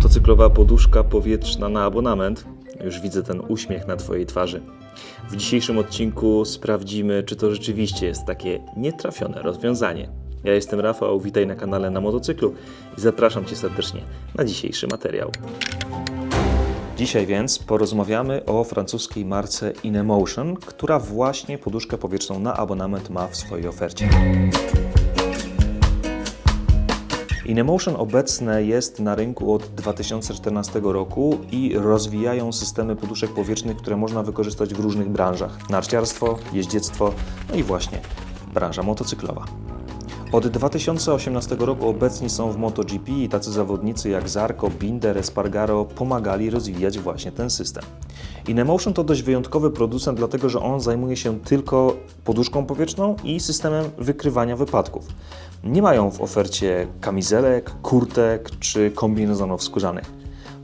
Motocyklowa poduszka powietrzna na abonament. Już widzę ten uśmiech na Twojej twarzy. W dzisiejszym odcinku sprawdzimy, czy to rzeczywiście jest takie nietrafione rozwiązanie. Ja jestem Rafał, witaj na kanale Na Motocyklu i zapraszam Cię serdecznie na dzisiejszy materiał. Dzisiaj więc porozmawiamy o francuskiej marce InEmotion, która właśnie poduszkę powietrzną na abonament ma w swojej ofercie. InEmotion obecne jest na rynku od 2014 roku i rozwijają systemy poduszek powietrznych, które można wykorzystać w różnych branżach. Narciarstwo, jeździectwo, no i właśnie branża motocyklowa. Od 2018 roku obecni są w MotoGP i tacy zawodnicy jak Zarco, Binder, Espargaro pomagali rozwijać właśnie ten system. InEmotion to dość wyjątkowy producent, dlatego że on zajmuje się tylko poduszką powietrzną i systemem wykrywania wypadków. Nie mają w ofercie kamizelek, kurtek czy kombinezonów skórzanych.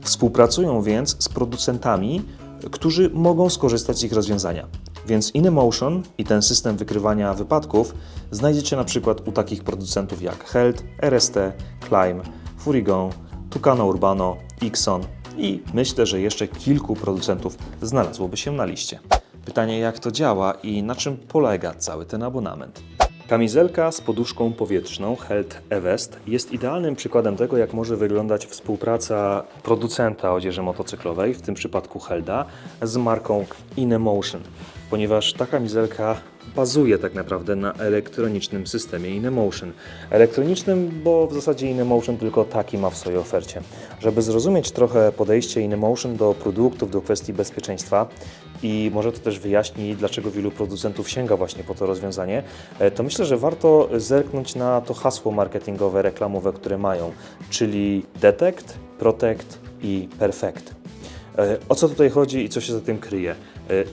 Współpracują więc z producentami, którzy mogą skorzystać z ich rozwiązania. Więc InEmotion i ten system wykrywania wypadków znajdziecie na przykład u takich producentów jak Held, RST, Climb, Furigon, Tucano Urbano, Ixon i myślę, że jeszcze kilku producentów znalazłoby się na liście. Pytanie, jak to działa i na czym polega cały ten abonament? Kamizelka z poduszką powietrzną Held E-Vest jest idealnym przykładem tego, jak może wyglądać współpraca producenta odzieży motocyklowej, w tym przypadku Helda, z marką InEmotion, ponieważ ta kamizelka bazuje tak naprawdę na elektronicznym systemie InEmotion. Elektronicznym, bo w zasadzie InEmotion tylko taki ma w swojej ofercie. Żeby zrozumieć trochę podejście InEmotion do produktów, do kwestii bezpieczeństwa i może to też wyjaśni, dlaczego wielu producentów sięga właśnie po to rozwiązanie, to myślę, że warto zerknąć na to hasło marketingowe, reklamowe, które mają, czyli Detect, Protect i Perfect. O co tutaj chodzi i co się za tym kryje?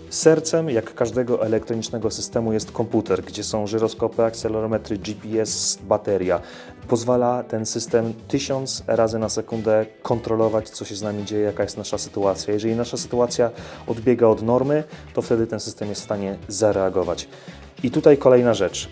Sercem, jak każdego elektronicznego systemu, jest komputer, gdzie są żyroskopy, akcelerometry, GPS, bateria. Pozwala ten system 1000 razy na sekundę kontrolować, co się z nami dzieje, jaka jest nasza sytuacja. Jeżeli nasza sytuacja odbiega od normy, to wtedy ten system jest w stanie zareagować. I tutaj kolejna rzecz.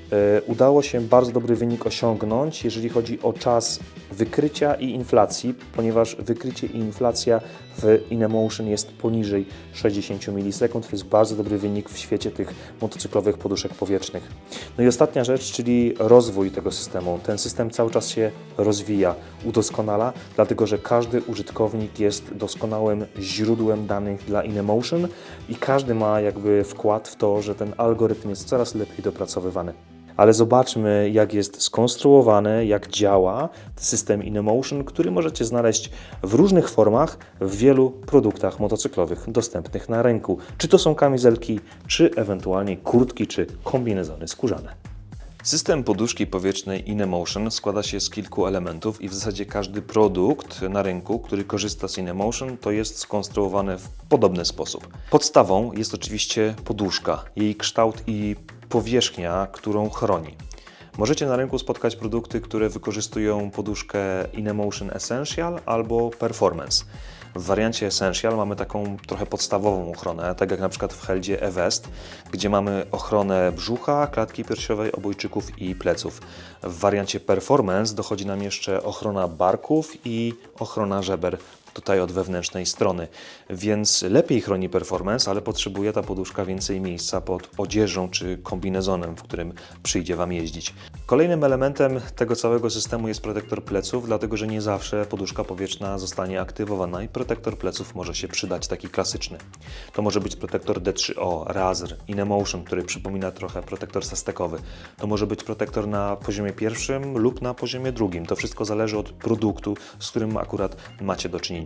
Udało się bardzo dobry wynik osiągnąć, jeżeli chodzi o czas wykrycia i inflacji, ponieważ wykrycie i inflacja w InEmotion jest poniżej 60 milisekund. To jest bardzo dobry wynik w świecie tych motocyklowych poduszek powietrznych. No i ostatnia rzecz, czyli rozwój tego systemu. Ten system cały czas się rozwija, udoskonala, dlatego że każdy użytkownik jest doskonałym źródłem danych dla InEmotion i każdy ma jakby wkład w to, że ten algorytm jest coraz lepiej dopracowywany. Ale zobaczmy, jak jest skonstruowany, jak działa system InEmotion, który możecie znaleźć w różnych formach w wielu produktach motocyklowych dostępnych na rynku. Czy to są kamizelki, czy ewentualnie kurtki, czy kombinezony skórzane. System poduszki powietrznej InEmotion składa się z kilku elementów i w zasadzie każdy produkt na rynku, który korzysta z InEmotion, to jest skonstruowany w podobny sposób. Podstawą jest oczywiście poduszka, jej kształt i powierzchnia, którą chroni. Możecie na rynku spotkać produkty, które wykorzystują poduszkę InEmotion Essential albo Performance. W wariancie Essential mamy taką trochę podstawową ochronę, tak jak na przykład w Heldzie E-Vest, gdzie mamy ochronę brzucha, klatki piersiowej, obojczyków i pleców. W wariancie Performance dochodzi nam jeszcze ochrona barków i ochrona żeber, tutaj od wewnętrznej strony, więc lepiej chroni Performance, ale potrzebuje ta poduszka więcej miejsca pod odzieżą czy kombinezonem, w którym przyjdzie Wam jeździć. Kolejnym elementem tego całego systemu jest protektor pleców, dlatego że nie zawsze poduszka powietrzna zostanie aktywowana i protektor pleców może się przydać, taki klasyczny. To może być protektor D3O, Razer, InEmotion, który przypomina trochę protektor sastekowy. To może być protektor na poziomie pierwszym lub na poziomie drugim. To wszystko zależy od produktu, z którym akurat macie do czynienia.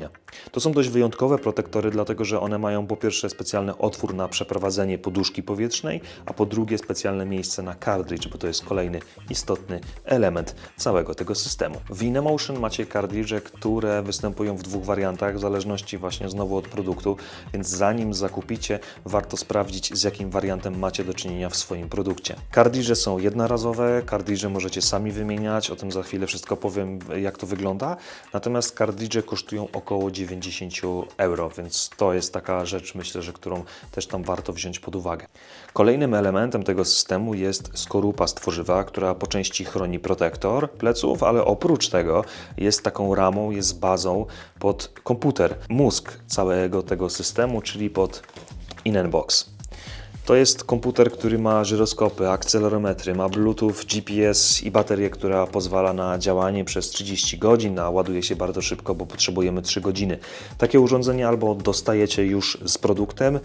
To są dość wyjątkowe protektory, dlatego że one mają po pierwsze specjalny otwór na przeprowadzenie poduszki powietrznej, a po drugie specjalne miejsce na cartridge, bo to jest kolejny istotny element całego tego systemu. W InEmotion macie cartridge, które występują w dwóch wariantach, w zależności właśnie znowu od produktu, więc zanim zakupicie, warto sprawdzić, z jakim wariantem macie do czynienia w swoim produkcie. Kartridże są jednorazowe, kartridże możecie sami wymieniać, o tym za chwilę wszystko powiem, jak to wygląda, natomiast kartridże kosztują około 90 euro, więc to jest taka rzecz, myślę, że którą też tam warto wziąć pod uwagę. Kolejnym elementem tego systemu jest skorupa z tworzywa, która po części chroni protektor pleców, ale oprócz tego jest taką ramą, jest bazą pod komputer, mózg całego tego systemu, czyli pod InNBox. To jest komputer, który ma żyroskopy, akcelerometry, ma Bluetooth, GPS i baterię, która pozwala na działanie przez 30 godzin, a ładuje się bardzo szybko, bo potrzebujemy 3 godziny. Takie urządzenie albo dostajecie już z produktem,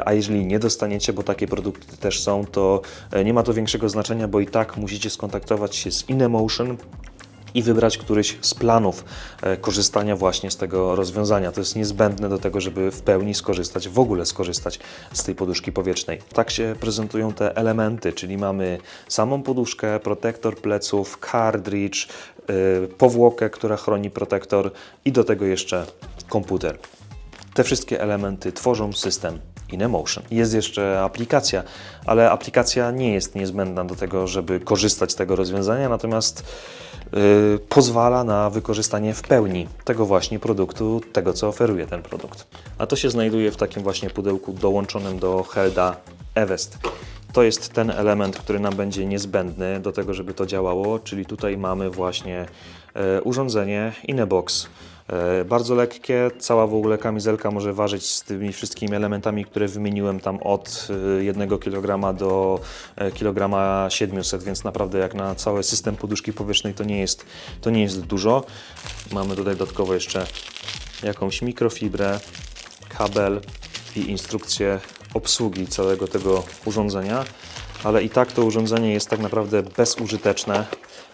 a jeżeli nie dostaniecie, bo takie produkty też są, to nie ma to większego znaczenia, bo i tak musicie skontaktować się z InEmotion i wybrać któryś z planów korzystania właśnie z tego rozwiązania. To jest niezbędne do tego, żeby w pełni skorzystać, w ogóle skorzystać z tej poduszki powietrznej. Tak się prezentują te elementy, czyli mamy samą poduszkę, protektor pleców, kartridż, powłokę, która chroni protektor i do tego jeszcze komputer. Te wszystkie elementy tworzą system InEmotion. Jest jeszcze aplikacja, ale aplikacja nie jest niezbędna do tego, żeby korzystać z tego rozwiązania, natomiast pozwala na wykorzystanie w pełni tego właśnie produktu, tego co oferuje ten produkt. A to się znajduje w takim właśnie pudełku dołączonym do Helda Evest. To jest ten element, który nam będzie niezbędny do tego, żeby to działało, czyli tutaj mamy właśnie urządzenie InEbox. Bardzo lekkie, cała w ogóle kamizelka może ważyć z tymi wszystkimi elementami, które wymieniłem tam od 1 kg do 1,7 kg, więc naprawdę jak na cały system poduszki powietrznej to nie jest dużo. Mamy tutaj dodatkowo jeszcze jakąś mikrofibrę, kabel i instrukcję obsługi całego tego urządzenia, ale i tak to urządzenie jest tak naprawdę bezużyteczne,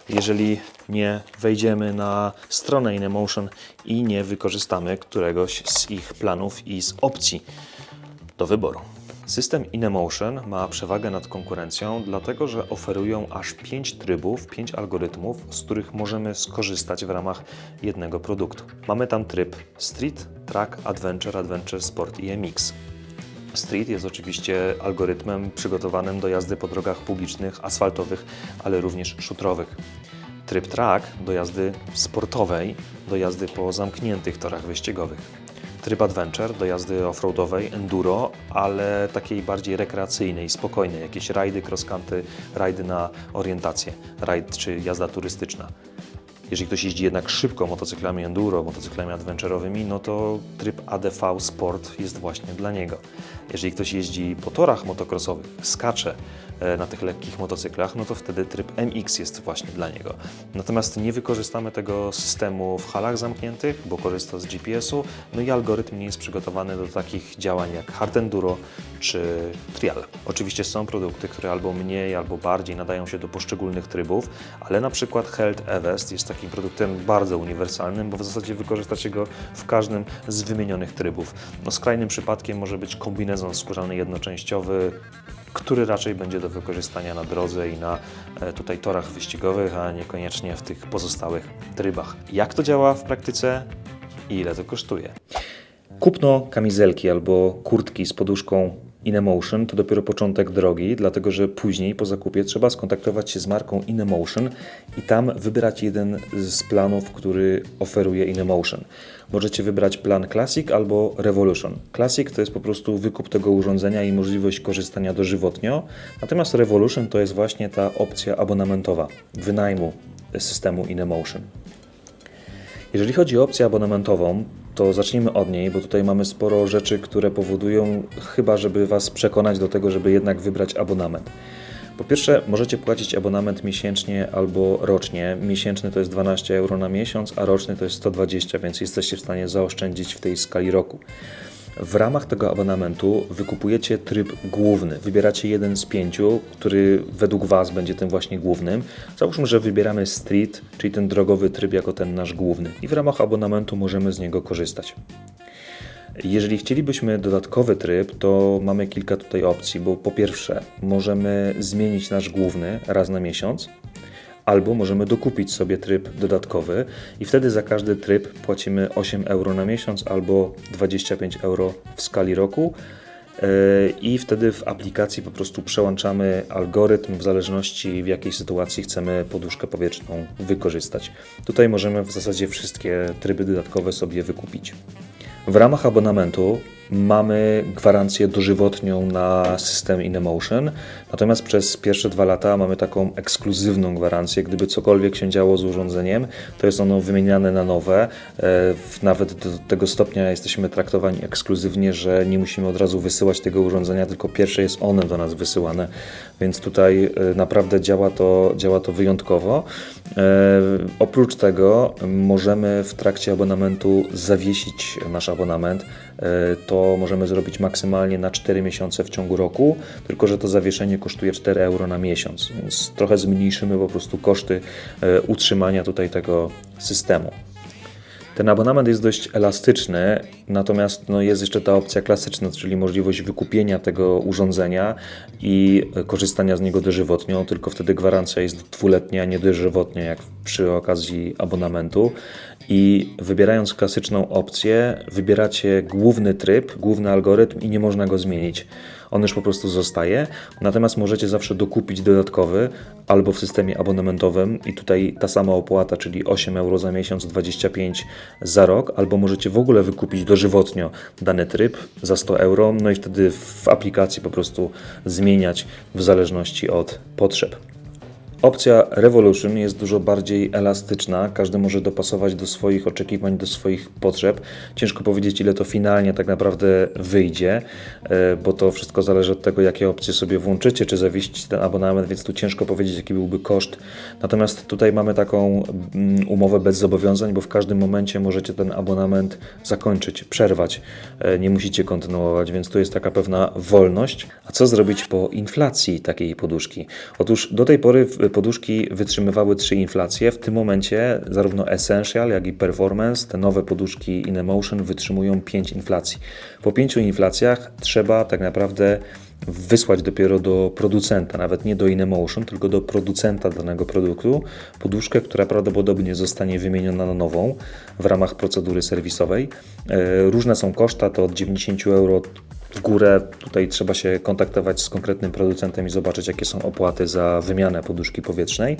jeżeli nie wejdziemy na stronę InEmotion i nie wykorzystamy któregoś z ich planów i z opcji do wyboru. System InEmotion ma przewagę nad konkurencją, dlatego że oferują aż 5 trybów, 5 algorytmów, z których możemy skorzystać w ramach jednego produktu. Mamy tam tryb Street, Track, Adventure, Adventure Sport i MX. Street jest oczywiście algorytmem przygotowanym do jazdy po drogach publicznych, asfaltowych, ale również szutrowych. Tryb Track do jazdy sportowej, do jazdy po zamkniętych torach wyścigowych. Tryb Adventure do jazdy offroadowej, enduro, ale takiej bardziej rekreacyjnej, spokojnej, jakieś rajdy, cross-country, rajdy na orientację, rajd czy jazda turystyczna. Jeżeli ktoś jeździ jednak szybko motocyklami enduro, motocyklami adventurowymi, no to tryb ADV Sport jest właśnie dla niego. Jeżeli ktoś jeździ po torach motocrossowych, skacze na tych lekkich motocyklach, no to wtedy tryb MX jest właśnie dla niego. Natomiast nie wykorzystamy tego systemu w halach zamkniętych, bo korzysta z GPS-u, no i algorytm nie jest przygotowany do takich działań jak hard enduro czy trial. Oczywiście są produkty, które albo mniej, albo bardziej nadają się do poszczególnych trybów, ale na przykład Held Evest jest takim produktem bardzo uniwersalnym, bo w zasadzie wykorzystacie go w każdym z wymienionych trybów. No, skrajnym przypadkiem może być kombinezon skórzany jednoczęściowy, który raczej będzie do wykorzystania na drodze i na tutaj torach wyścigowych, a niekoniecznie w tych pozostałych trybach. Jak to działa w praktyce i ile to kosztuje? Kupno kamizelki albo kurtki z poduszką InEmotion to dopiero początek drogi, dlatego że później po zakupie trzeba skontaktować się z marką InEmotion i tam wybrać jeden z planów, który oferuje InEmotion. Możecie wybrać plan Classic albo Revolution. Classic to jest po prostu wykup tego urządzenia i możliwość korzystania dożywotnio, natomiast Revolution to jest właśnie ta opcja abonamentowa wynajmu systemu InEmotion. Jeżeli chodzi o opcję abonamentową, to zacznijmy od niej, bo tutaj mamy sporo rzeczy, które powodują, chyba żeby Was przekonać do tego, żeby jednak wybrać abonament. Po pierwsze, możecie płacić abonament miesięcznie albo rocznie. Miesięczny to jest 12 euro na miesiąc, a roczny to jest 120, więc jesteście w stanie zaoszczędzić w tej skali roku. W ramach tego abonamentu wykupujecie tryb główny. Wybieracie jeden z 5, który według Was będzie tym właśnie głównym. Załóżmy, że wybieramy Street, czyli ten drogowy tryb jako ten nasz główny. I w ramach abonamentu możemy z niego korzystać. Jeżeli chcielibyśmy dodatkowy tryb, to mamy kilka tutaj opcji, bo po pierwsze możemy zmienić nasz główny raz na miesiąc, albo możemy dokupić sobie tryb dodatkowy i wtedy za każdy tryb płacimy 8 euro na miesiąc albo 25 euro w skali roku. I wtedy w aplikacji po prostu przełączamy algorytm w zależności w jakiej sytuacji chcemy poduszkę powietrzną wykorzystać. Tutaj możemy w zasadzie wszystkie tryby dodatkowe sobie wykupić. W ramach abonamentu mamy gwarancję dożywotnią na system InMotion, natomiast przez pierwsze 2 lata mamy taką ekskluzywną gwarancję. Gdyby cokolwiek się działo z urządzeniem, to jest ono wymieniane na nowe. Nawet do tego stopnia jesteśmy traktowani ekskluzywnie, że nie musimy od razu wysyłać tego urządzenia, tylko pierwsze jest one do nas wysyłane, więc tutaj naprawdę działa to wyjątkowo. Oprócz tego możemy w trakcie abonamentu zawiesić nasz abonament. To możemy zrobić maksymalnie na 4 miesiące w ciągu roku, tylko że to zawieszenie kosztuje 4 euro na miesiąc, więc trochę zmniejszymy po prostu koszty utrzymania tutaj tego systemu. Ten abonament jest dość elastyczny, natomiast jest jeszcze ta opcja klasyczna, czyli możliwość wykupienia tego urządzenia i korzystania z niego dożywotnio, tylko wtedy gwarancja jest 2-letnia, nie dożywotnia jak przy okazji abonamentu. I wybierając klasyczną opcję, wybieracie główny tryb, główny algorytm i nie można go zmienić. On już po prostu zostaje, natomiast możecie zawsze dokupić dodatkowy albo w systemie abonamentowym i tutaj ta sama opłata, czyli 8 euro za miesiąc, 25 za rok, albo możecie w ogóle wykupić dożywotnio dany tryb za 100 euro, no i wtedy w aplikacji po prostu zmieniać w zależności od potrzeb. Opcja Revolution jest dużo bardziej elastyczna, każdy może dopasować do swoich oczekiwań, do swoich potrzeb. Ciężko powiedzieć, ile to finalnie tak naprawdę wyjdzie, bo to wszystko zależy od tego, jakie opcje sobie włączycie, czy zawiesić ten abonament, więc tu ciężko powiedzieć, jaki byłby koszt. Natomiast tutaj mamy taką umowę bez zobowiązań, bo w każdym momencie możecie ten abonament zakończyć, przerwać. Nie musicie kontynuować, więc tu jest taka pewna wolność. A co zrobić po inflacji takiej poduszki? Otóż do tej pory poduszki wytrzymywały 3 inflacje. W tym momencie zarówno Essential, jak i Performance, te nowe poduszki InMotion wytrzymują 5 inflacji. Po 5 inflacjach trzeba tak naprawdę wysłać dopiero do producenta, nawet nie do InMotion, tylko do producenta danego produktu, poduszkę, która prawdopodobnie zostanie wymieniona na nową w ramach procedury serwisowej. Różne są koszta, to od 90 euro w górę. Tutaj trzeba się kontaktować z konkretnym producentem i zobaczyć, jakie są opłaty za wymianę poduszki powietrznej.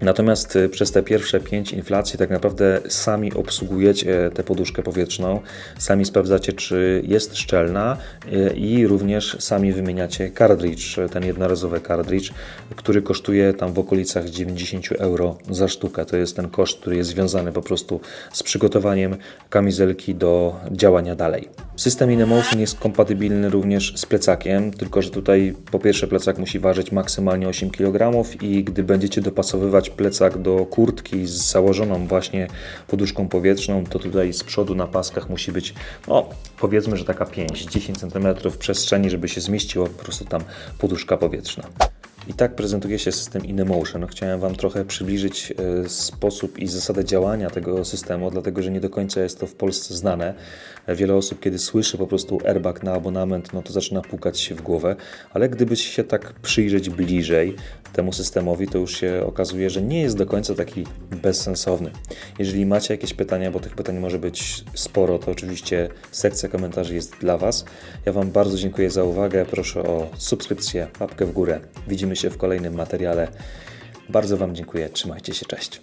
Natomiast przez te pierwsze 5 inflacji tak naprawdę sami obsługujecie tę poduszkę powietrzną, sami sprawdzacie, czy jest szczelna i również sami wymieniacie cartridge, ten jednorazowy cartridge, który kosztuje tam w okolicach 90 euro za sztukę. To jest ten koszt, który jest związany po prostu z przygotowaniem kamizelki do działania dalej. System InMotion jest kompatybilny również z plecakiem, tylko że tutaj po pierwsze plecak musi ważyć maksymalnie 8 kg i gdy będziecie dopasowywać plecak do kurtki z założoną właśnie poduszką powietrzną, to tutaj z przodu na paskach musi być, powiedzmy, że taka 5-10 cm przestrzeni, żeby się zmieściła po prostu tam poduszka powietrzna. I tak prezentuje się system InMotion. Chciałem Wam trochę przybliżyć sposób i zasadę działania tego systemu, dlatego że nie do końca jest to w Polsce znane. Wiele osób, kiedy słyszy po prostu airbag na abonament, to zaczyna pukać się w głowę, ale gdyby się tak przyjrzeć bliżej temu systemowi, to już się okazuje, że nie jest do końca taki bezsensowny. Jeżeli macie jakieś pytania, bo tych pytań może być sporo, to oczywiście sekcja komentarzy jest dla Was. Ja Wam bardzo dziękuję za uwagę. Proszę o subskrypcję, łapkę w górę. Widzimy się w kolejnym materiale. Bardzo Wam dziękuję. Trzymajcie się. Cześć.